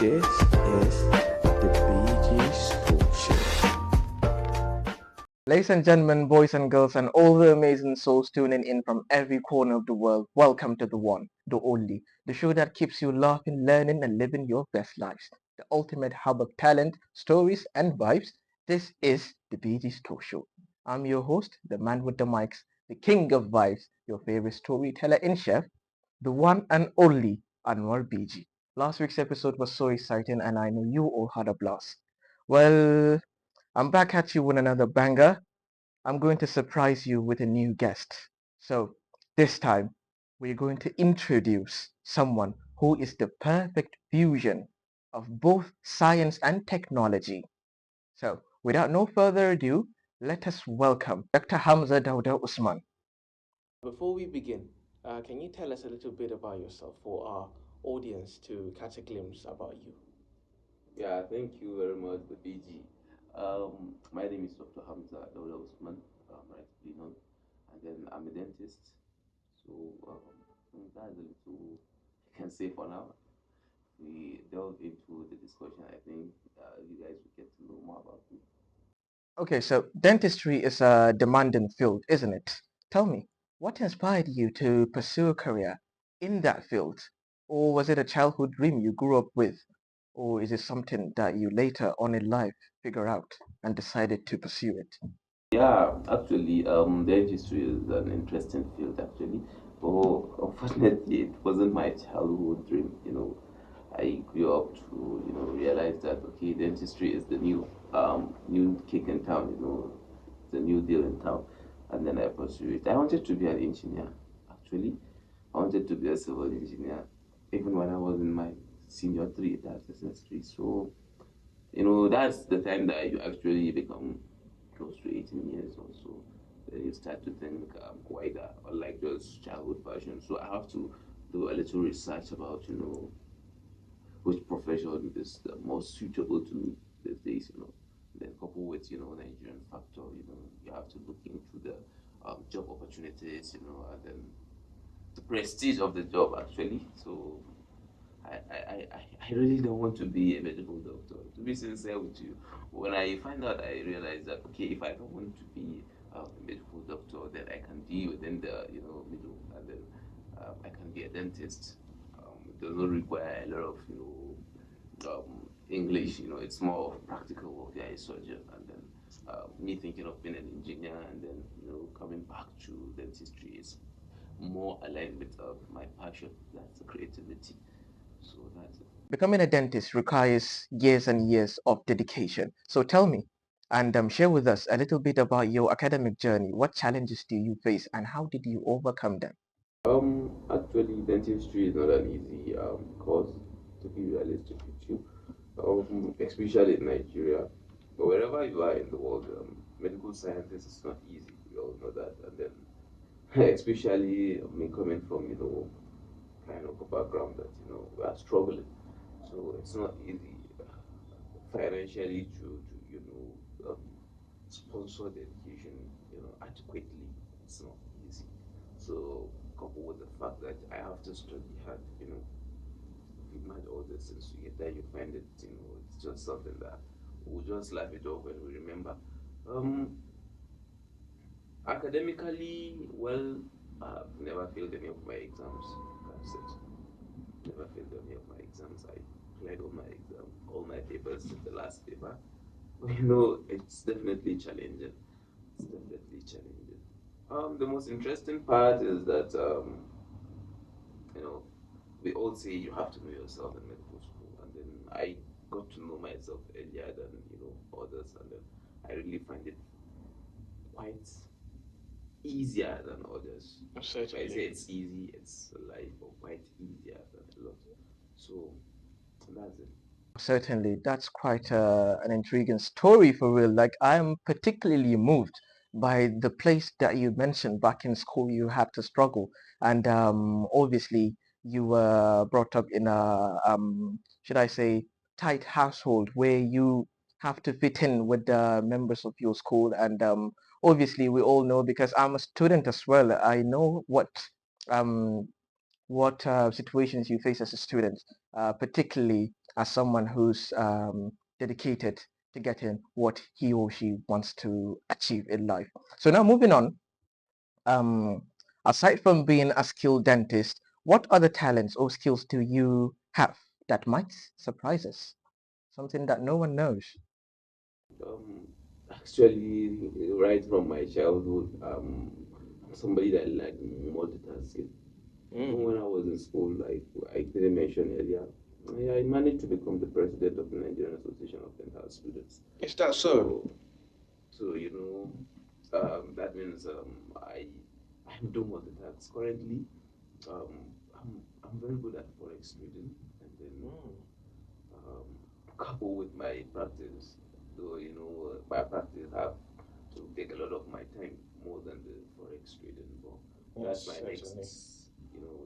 This is the BG's Talk Show. Ladies and gentlemen, boys and girls, and all the amazing souls tuning in from every corner of the world, welcome to the one, the only, the show that keeps you laughing, learning, and living your best lives. The ultimate hub of talent, stories, and vibes. This is the BG's Talk Show. I'm your host, the man with the mics, the king of vibes, your favorite storyteller in chef, the one and only Anwar BG. Last week's episode was so exciting and I know you all had a blast. Well, I'm back at you with another banger. I'm going to surprise you with a new guest. So this time we're going to introduce someone who is the perfect fusion of both science and technology. So without no further ado, let us welcome Dr. Hamza Dauda Usman. Before we begin, can you tell us a little bit about yourself for our audience to catch a glimpse about you? Yeah, thank you very much, the BG. My name is Dr. Hamza Dauda Usman, right to be known, and then I'm a dentist. So that's a little I can say for now. We delve into the discussion. I think you guys will get to know more about me. Okay, so dentistry is a demanding field, isn't it? Tell me, what inspired you to pursue a career in that field? Or was it a childhood dream you grew up with? Or is it something that you later on in life figure out and decided to pursue it? Yeah, actually, dentistry is an interesting field actually, but unfortunately, it wasn't my childhood dream. I grew up to realize that okay, dentistry is the new kick in town. The new deal in town, and then I pursued it. I wanted to be an engineer. Actually, I wanted to be a civil engineer, even when I was in my senior three, that's SS3. So that's the time that you actually become close to 18 years or so. Then you start to think wider, unlike just childhood passion. So I have to do a little research about which profession is the most suitable to me these days. Then coupled with Nigerian factor. You have to look into the job opportunities. And then the prestige of the job actually. So I really don't want to be a medical doctor. To be sincere with you, when I find out, I realize that okay, if I don't want to be a medical doctor, then I can be within the middle, and then I can be a dentist. It does not require a lot of English. It's more of practical work. Yeah, a surgeon, and then me thinking of being an engineer, and then coming back to dentistry is more aligned with my passion. That's the creativity. So that's it. Becoming a dentist requires years and years of dedication. So tell me, and share with us a little bit about your academic journey. What challenges do you face and how did you overcome them? Actually, dentistry is not an easy course, to be realistic with you, especially in Nigeria. But wherever you are in the world, medical sciences is not easy. We all know that. And then, especially me coming from, kind of a background that, we are struggling. So it's not easy financially to sponsor the education, adequately. It's not easy. So coupled with the fact that I have to study hard, you might all this things together, you find it, it's just something that we'll just laugh it off when we remember. Um, Academically, well, I've never failed any of my exams. That's it. Never failed any of my exams. I cleared all my papers to the last paper. But it's definitely challenging. It's definitely challenging. The most interesting part is that you know we all say you have to know yourself in medical school, and then I got to know myself earlier than others, and then I really find it quite easier than others. If I say it's easy, it's a lie, but quite easier than a lot. So that's it. Certainly, that's quite an intriguing story for real. Like, I'm particularly moved by the place that you mentioned back in school you had to struggle. And obviously, you were brought up in a, should I say, tight household where you have to fit in with the members of your school. And obviously, we all know because I'm a student as well. I know um, what situations you face as a student, particularly as someone who's dedicated to getting what he or she wants to achieve in life. So now moving on, um, aside from being a skilled dentist, what other talents or skills do you have that might surprise us? Something that no one knows. Um, Actually, right from my childhood, I'm somebody that like multitasking. Even when I was in school, like I didn't mention earlier, I managed to become the president of the Nigerian Association of Dental Students. Is that so? So that means I'm doing multitask currently. I'm very good at forex trading, and then um, coupled with my practice, though my practice have to take a lot of my time more than the forex trading. But that's Yes, my certainly. next,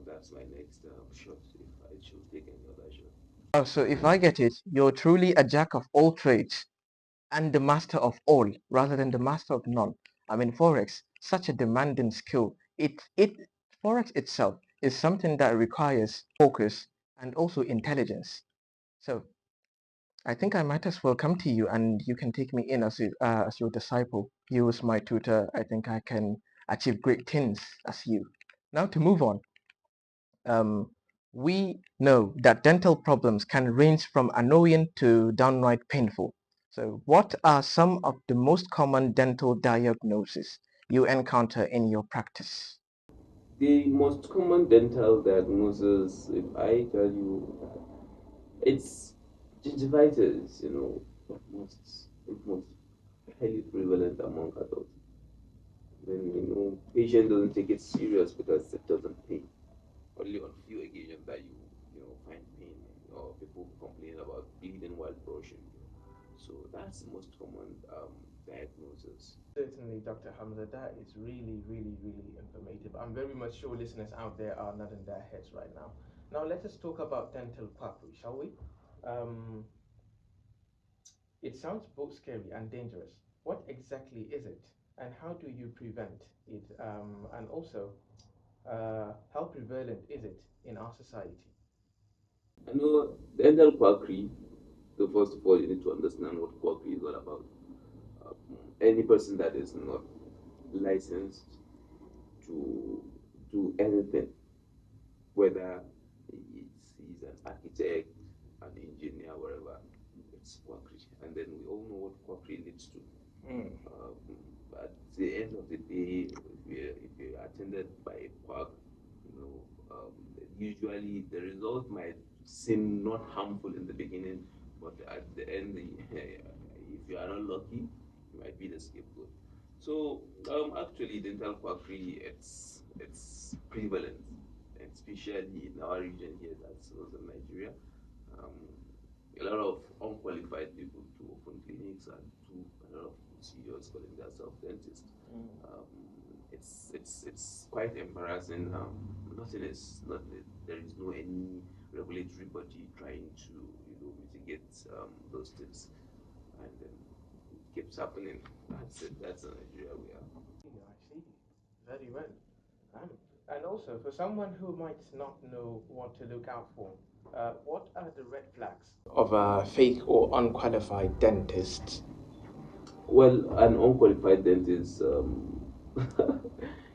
that's my next shot if I should take any other shot. Oh, so if I get it, you're truly a jack of all trades and the master of all rather than the master of none. I mean, Forex, such a demanding skill. Forex itself is something that requires focus and also intelligence. So I think I might as well come to you and you can take me in as your disciple. You as my tutor, I think I can achieve great things as you. Now to move on. Um, we know that dental problems can range from annoying to downright painful. So what are some of the most common dental diagnoses you encounter in your practice? The most common dental diagnosis, if I tell you, it's gingivitis. Most highly prevalent among adults. Then patient doesn't take it serious because it doesn't pay. Only on few occasions that you find pain, or people complain about bleeding while brushing. So that's the most common diagnosis. Certainly, Dr. Hamza, that is really, really, really informative. I'm very much sure listeners out there are nodding their heads right now. Now, let us talk about dental quackery, shall we? Um, it sounds both scary and dangerous. What exactly is it, and how do you prevent it? And also, how prevalent is it in our society? I know dental quackery. So first of all, you need to understand what quackery is all about. Any person that is not licensed to do anything, whether he's an architect, an engineer, wherever, it's quackery. And then we all know what quackery leads to. Mm. Um, at the end of the day, if you're attended by a quack, usually the result might seem not harmful in the beginning, but at the end, if you are not lucky, you might be the scapegoat. So actually, dental quackery it's prevalent, especially in our region here, that's northern Nigeria. Um, a lot of unqualified people to open clinics and to a lot of CEOs calling themselves dentists. Um, it's quite embarrassing. Nothing is not there is no any regulatory body trying to mitigate those things, and then it keeps happening. That's it. That's the Nigeria we are. Yeah, I see. Very well. Um, and also, for someone who might not know what to look out for, what are the red flags of a fake or unqualified dentist? Well, an unqualified dentist,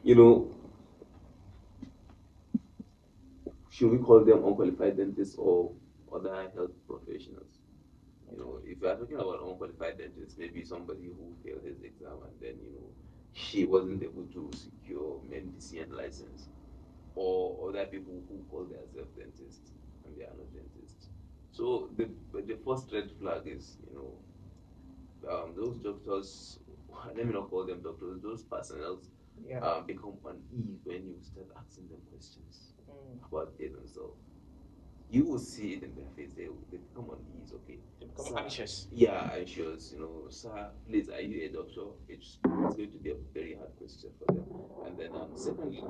you know, should we call them unqualified dentists or other health professionals? If you are talking about unqualified dentists, maybe somebody who failed his exam and then she wasn't able to secure medicine license, or other people who call themselves dentists and they are not dentists. So the first red flag is those doctors, let me not call them doctors, those personnel Yeah. become uneasy when you start asking them questions Mm. about it themselves. You will see it in their face. They become uneasy. Okay, They become sir. anxious. Yeah, anxious. Sir, please, are you a doctor? It's going to be a very hard question for them. And then, secondly,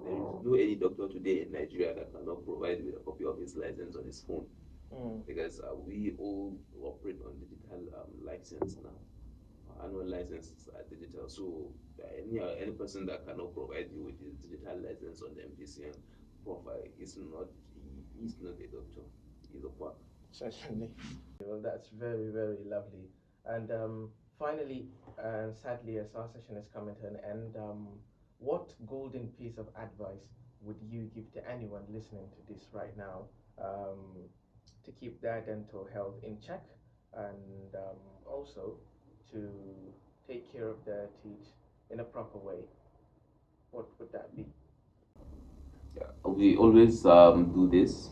there is no any doctor today in Nigeria that cannot provide with a copy of his license on his phone, Mm. because we all operate on digital license now. Annual licenses are digital, so any person that cannot provide you with his digital license on the MPCN profile is not a doctor. He's a quack. Certainly. Well, that's very, very lovely. And finally, and sadly, as our session is coming to an end, what golden piece of advice would you give to anyone listening to this right now um, to keep their dental health in check and also to take care of their teeth in a proper way? What would that be? We always do this,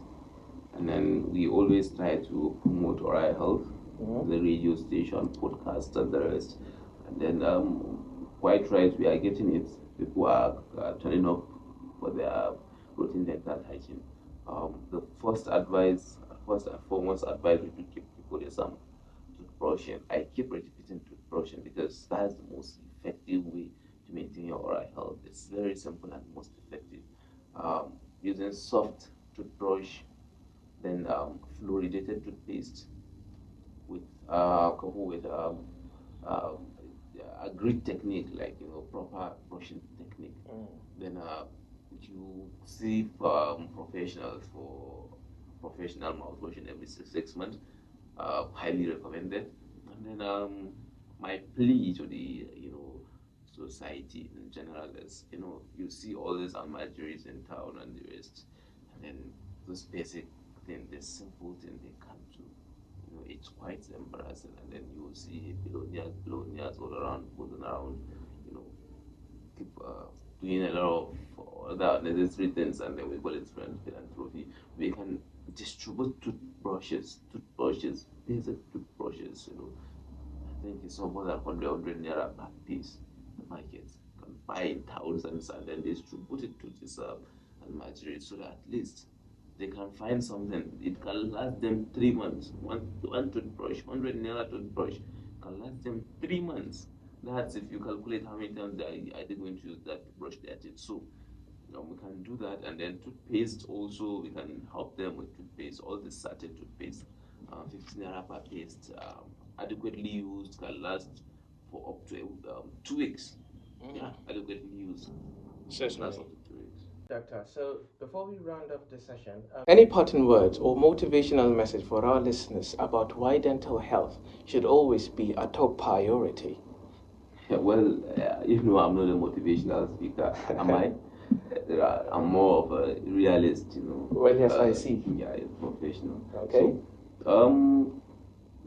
and then we always try to promote oral health, Mhm. the radio station, podcast, and the rest. And then, quite right, we are getting it. People are turning up for their routine dental hygiene. The first and foremost advice we give people is toothbrushing. I keep repeating toothbrushing because that's the most effective way to maintain your oral health. It's very simple and most effective. Um, Using soft toothbrush, then fluoridated toothpaste with coupled with um, a great technique like proper brushing technique. Then you see professionals for professional mouthwashing every 6 months. Highly recommended. And then my plea to the society in general is you see all these almajiris in town and the rest, and then this basic thing, this simple thing they can't do. It's quite embarrassing, and then you see billionaires all around, moving around, you know, keep doing a lot of other necessary things, and then we call it philanthropy. We can distribute toothbrushes, basic toothbrushes. I think it's more than 100 naira per piece. The market can buy in thousands and then distribute it to this almajiri so that at least they can find something. It can last them 3 months. One toothbrush, 100 naira toothbrush can last them 3 months. That's if you calculate how many times they going to use that to brush their teeth. So we can do that, and then toothpaste also we can help them with toothpaste. All the sachet toothpaste, 15 naira per paste, adequately used can last for up to 2 weeks. Yeah, adequately used. Last Certainly. up to 2 weeks. Doctor, so before we round off the session, any parting words or motivational message for our listeners about why dental health should always be a top priority? Well, I'm not a motivational speaker, am I? I'm more of a realist. Well, yes, I see. Yeah, a professional. Okay. So,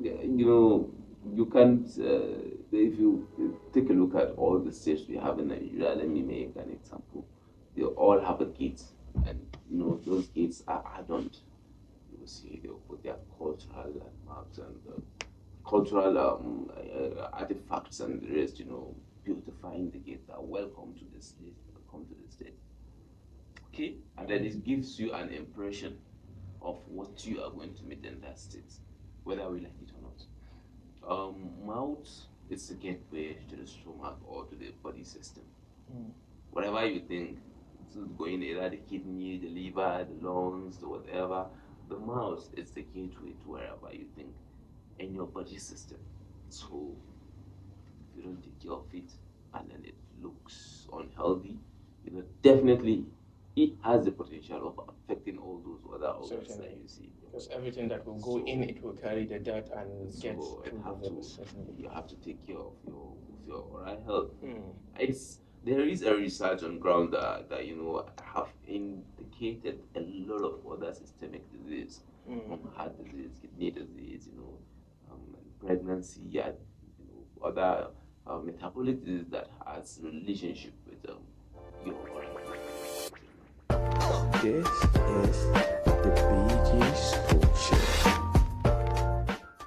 yeah, you can't. If you take a look at all the states we have in Nigeria, let me make an example. They all have a gate, and those gates are adorned. You will see they'll put their cultural landmarks and cultural artifacts and the rest, beautifying the gate that welcome to the state, welcome to the state. Okay, and then it gives you an impression of what you are going to meet in that state, whether we like it or not. Mouth is the gateway to the stomach or to the body system. Whatever you think is going either the kidney, the liver, the lungs, the whatever, the mouth is the gateway to wherever you think in your body system. So if you don't take care of it and then it looks unhealthy, definitely it has the potential of affecting all those other organs that you see. Because everything that will go in, it will carry the dirt and get So through the liver. you have to take care of your oral health. There is a research on ground that have indicated a lot of other systemic disease, heart disease, kidney disease, pregnancy, and other metabolic disease that has relationship with your oral health. This is